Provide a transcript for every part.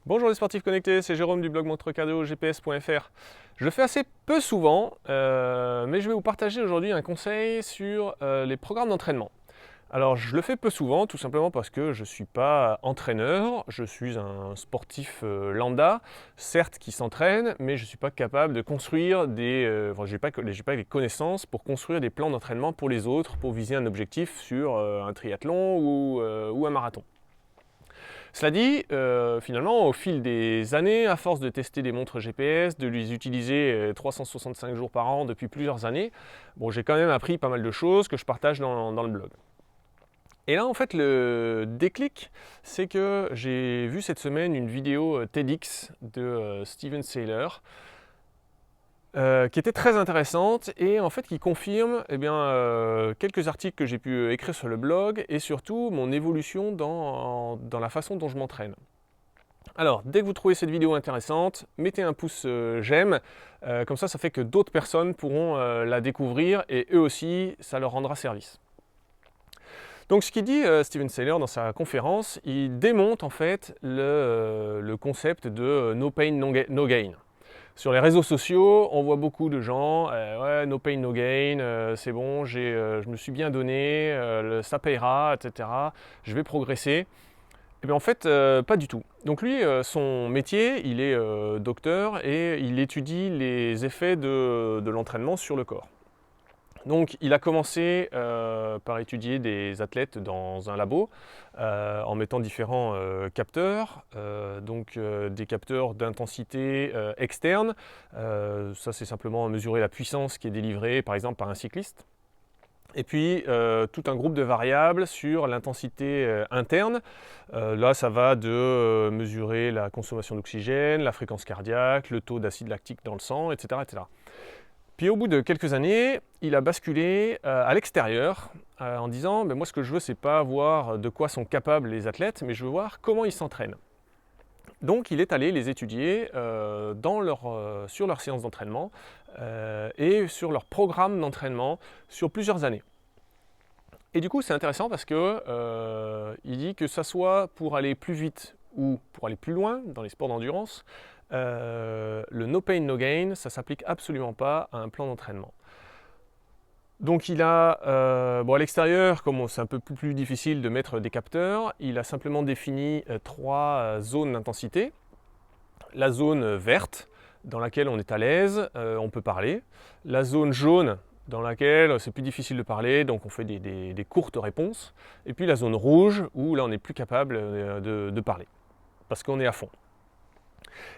Bonjour les sportifs connectés, c'est Jérôme du blog montrecardio-gps.fr. Je le fais assez peu souvent, mais je vais vous partager aujourd'hui un conseil sur les programmes d'entraînement. Alors je le fais peu souvent, tout simplement parce que je ne suis pas entraîneur, je suis un sportif lambda, certes qui s'entraîne, mais je ne suis pas capable de construire j'ai pas les connaissances pour construire des plans d'entraînement pour les autres, pour viser un objectif sur un triathlon ou un marathon. Cela dit, finalement, au fil des années, à force de tester des montres GPS, de les utiliser 365 jours par an depuis plusieurs années, bon, j'ai quand même appris pas mal de choses que je partage dans le blog. Et là, en fait, le déclic, c'est que j'ai vu cette semaine une vidéo TEDx de Steven Seiler, qui était très intéressante et en fait qui confirme quelques articles que j'ai pu écrire sur le blog et surtout mon évolution dans la façon dont je m'entraîne. Alors, dès que vous trouvez cette vidéo intéressante, mettez un pouce j'aime, comme ça fait que d'autres personnes pourront la découvrir et eux aussi, ça leur rendra service. Donc ce qu'il dit Steven Seiler dans sa conférence, il démonte en fait le concept de no pain, no gain. Sur les réseaux sociaux, on voit beaucoup de gens, ouais, no pain, no gain, c'est bon, je me suis bien donné, ça payera, etc. Je vais progresser. Et bien en fait, pas du tout. Donc lui, son métier, il est docteur et il étudie les effets de l'entraînement sur le corps. Donc il a commencé par étudier des athlètes dans un labo en mettant différents capteurs, des capteurs d'intensité externe. Ça c'est simplement mesurer la puissance qui est délivrée par exemple par un cycliste. Et puis tout un groupe de variables sur l'intensité interne. Là ça va de mesurer la consommation d'oxygène, la fréquence cardiaque, le taux d'acide lactique dans le sang, etc. etc. Puis au bout de quelques années, il a basculé à l'extérieur en disant moi ce que je veux c'est pas voir de quoi sont capables les athlètes, mais je veux voir comment ils s'entraînent. Donc il est allé les étudier sur leur séance d'entraînement et sur leur programme d'entraînement sur plusieurs années. Et du coup c'est intéressant parce que il dit que ça soit pour aller plus vite ou pour aller plus loin dans les sports d'endurance, le no pain no gain, ça ne s'applique absolument pas à un plan d'entraînement. Donc il a, à l'extérieur, comme c'est un peu plus difficile de mettre des capteurs, il a simplement défini trois zones d'intensité. La zone verte, dans laquelle on est à l'aise, on peut parler. La zone jaune, dans laquelle c'est plus difficile de parler, donc on fait des courtes réponses. Et puis la zone rouge, où là on n'est plus capable de parler, parce qu'on est à fond.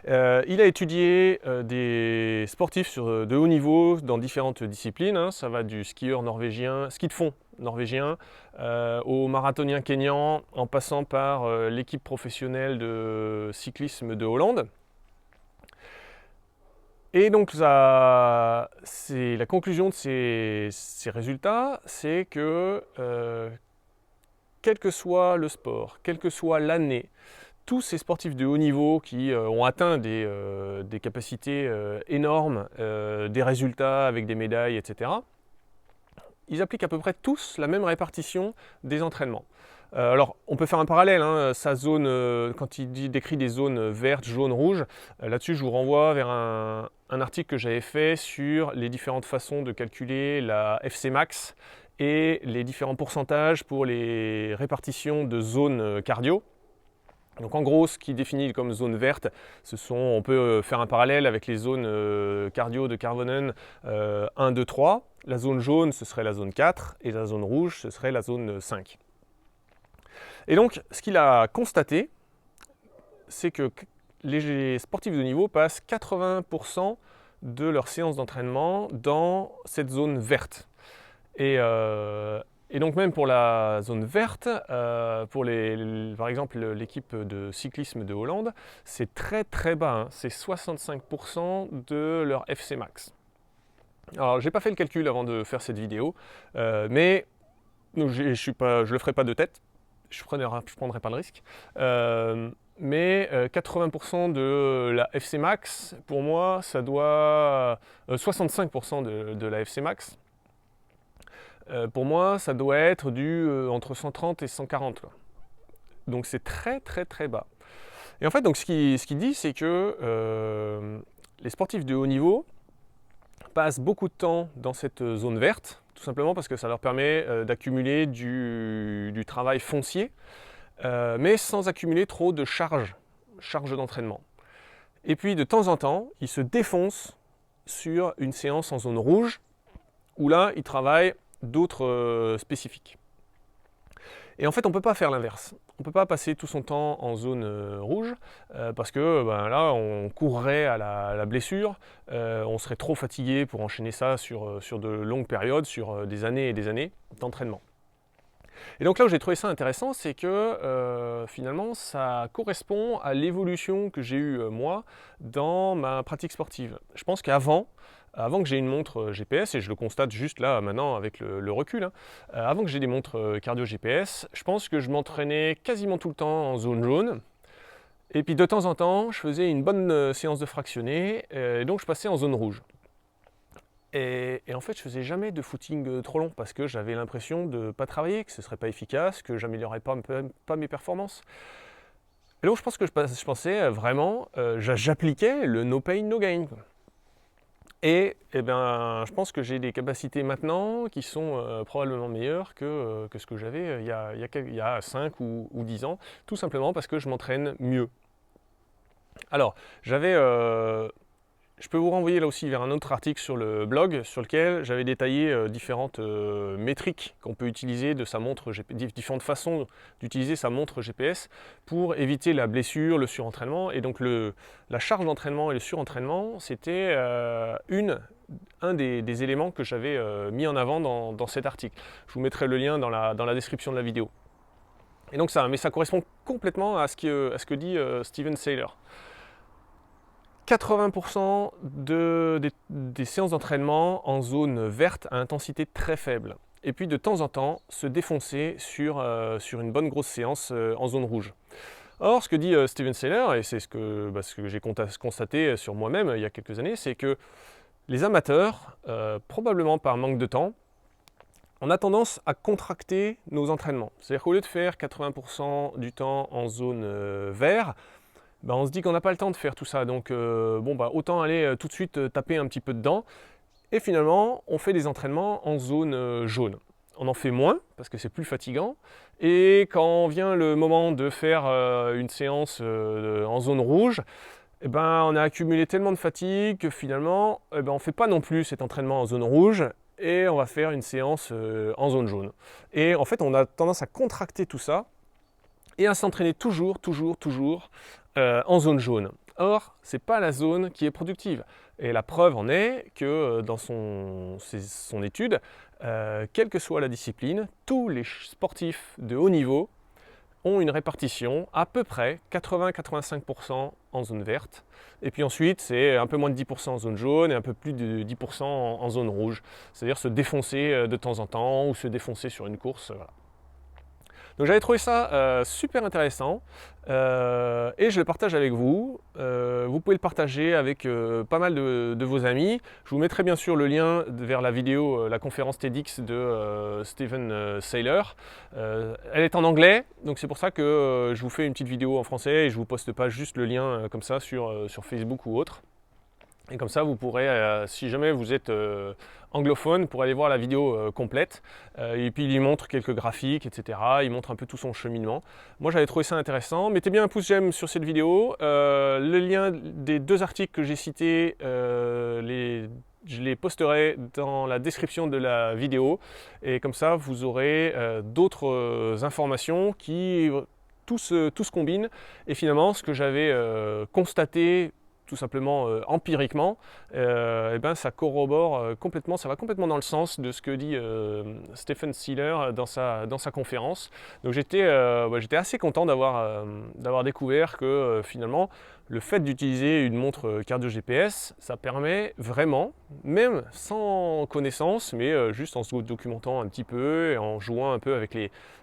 Il a étudié des sportifs de haut niveau dans différentes disciplines. Hein. Ça va du skieur norvégien, ski de fond norvégien, au marathonien kényan, en passant par l'équipe professionnelle de cyclisme de Hollande. Et donc la conclusion de ces résultats, c'est que quel que soit le sport, quelle que soit l'année, tous ces sportifs de haut niveau qui ont atteint des capacités énormes, des résultats avec des médailles, etc., ils appliquent à peu près tous la même répartition des entraînements. Alors, on peut faire un parallèle, hein, sa zone, quand il décrit des zones vertes, jaunes, rouges, là-dessus je vous renvoie vers un article que j'avais fait sur les différentes façons de calculer la FC max et les différents pourcentages pour les répartitions de zones cardio. Donc en gros, ce qui définit comme zone verte, on peut faire un parallèle avec les zones cardio de Karvonen 1, 2, 3. La zone jaune, ce serait la zone 4 et la zone rouge, ce serait la zone 5. Et donc, ce qu'il a constaté, c'est que les sportifs de niveau passent 80% de leur séance d'entraînement dans cette zone verte. Et donc même pour la zone verte, par exemple l'équipe de cyclisme de Hollande, c'est très très bas, hein, c'est 65% de leur FC max. Alors j'ai pas fait le calcul avant de faire cette vidéo, mais je le ferai pas de tête, je prendrai pas le risque. Mais 80% de la FC max, pour moi, ça doit 65% de la FC max. Pour moi, ça doit être entre 130 et 140. Quoi. Donc c'est très très très bas. Et en fait, donc, ce qu'il dit, c'est que les sportifs de haut niveau passent beaucoup de temps dans cette zone verte, tout simplement parce que ça leur permet d'accumuler du travail foncier, mais sans accumuler trop de charge d'entraînement. Et puis de temps en temps, ils se défoncent sur une séance en zone rouge, où là, ils travaillent d'autres spécifiques. Et en fait, on ne peut pas faire l'inverse. On ne peut pas passer tout son temps en zone rouge parce que là, on courrait à la blessure, on serait trop fatigué pour enchaîner ça sur de longues périodes, sur des années et des années d'entraînement. Et donc là où j'ai trouvé ça intéressant, c'est que finalement, ça correspond à l'évolution que j'ai eue moi dans ma pratique sportive. Je pense qu'avant que j'ai une montre GPS, et je le constate juste là maintenant avec le recul, hein, avant que j'ai des montres cardio GPS, je pense que je m'entraînais quasiment tout le temps en zone jaune. Et puis de temps en temps, je faisais une bonne séance de fractionné, et donc je passais en zone rouge. Et en fait, je faisais jamais de footing trop long parce que j'avais l'impression de ne pas travailler, que ce ne serait pas efficace, que j'améliorerais pas mes performances. Et donc je pense que je pensais vraiment, j'appliquais le no pain, no gain. Et je pense que j'ai des capacités maintenant qui sont probablement meilleures que ce que j'avais il y a 5 ou 10 ans, tout simplement parce que je m'entraîne mieux. Alors, je peux vous renvoyer là aussi vers un autre article sur le blog sur lequel j'avais détaillé différentes métriques qu'on peut utiliser de sa montre GPS, différentes façons d'utiliser sa montre GPS pour éviter la blessure, le surentraînement. Et donc la charge d'entraînement et le surentraînement, c'était un des éléments que j'avais mis en avant dans cet article. Je vous mettrai le lien dans la description de la vidéo. Et donc ça correspond complètement à ce que dit Steven Seiler. 80% des séances d'entraînement en zone verte à intensité très faible. Et puis de temps en temps, se défoncer sur une bonne grosse séance en zone rouge. Or, ce que dit Steven Seiler, et c'est ce que j'ai constaté sur moi-même il y a quelques années, c'est que les amateurs, probablement par manque de temps, on a tendance à contracter nos entraînements. C'est-à-dire qu'au lieu de faire 80% du temps en zone vert, on se dit qu'on n'a pas le temps de faire tout ça, donc autant aller tout de suite taper un petit peu dedans. Et finalement, on fait des entraînements en zone jaune. On en fait moins, parce que c'est plus fatigant. Et quand vient le moment de faire une séance en zone rouge, on a accumulé tellement de fatigue que finalement, on ne fait pas non plus cet entraînement en zone rouge, et on va faire une séance en zone jaune. Et en fait, on a tendance à contracter tout ça, et à s'entraîner toujours en zone jaune. Or, ce n'est pas la zone qui est productive. Et la preuve en est que dans son étude, quelle que soit la discipline, tous les sportifs de haut niveau ont une répartition à peu près 80-85% en zone verte. Et puis ensuite, c'est un peu moins de 10% en zone jaune et un peu plus de 10% en zone rouge. C'est-à-dire se défoncer de temps en temps ou se défoncer sur une course. Voilà. Donc j'avais trouvé ça super intéressant et je le partage avec vous. Vous pouvez le partager avec pas mal de vos amis. Je vous mettrai bien sûr le lien vers la vidéo, la conférence TEDx de Steven Seiler. Elle est en anglais, donc c'est pour ça que je vous fais une petite vidéo en français et je ne vous poste pas juste le lien comme ça sur Facebook ou autre. Et comme ça, vous pourrez, si jamais vous êtes anglophone, pour aller voir la vidéo complète. Et puis, il y montre quelques graphiques, etc. Il montre un peu tout son cheminement. Moi, j'avais trouvé ça intéressant. Mettez bien un pouce j'aime sur cette vidéo. Le lien des 2 articles que j'ai cités, je les posterai dans la description de la vidéo. Et comme ça, vous aurez d'autres informations qui tout se combine. Et finalement, ce que j'avais constaté tout simplement empiriquement, ça corrobore complètement, ça va complètement dans le sens de ce que dit Stephen Seiler dans sa conférence. Donc j'étais assez content d'avoir découvert que finalement le fait d'utiliser une montre cardio GPS, ça permet vraiment, même sans connaissance, mais juste en se documentant un petit peu et en jouant un peu avec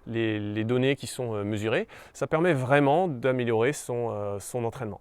les données qui sont mesurées, ça permet vraiment d'améliorer son entraînement.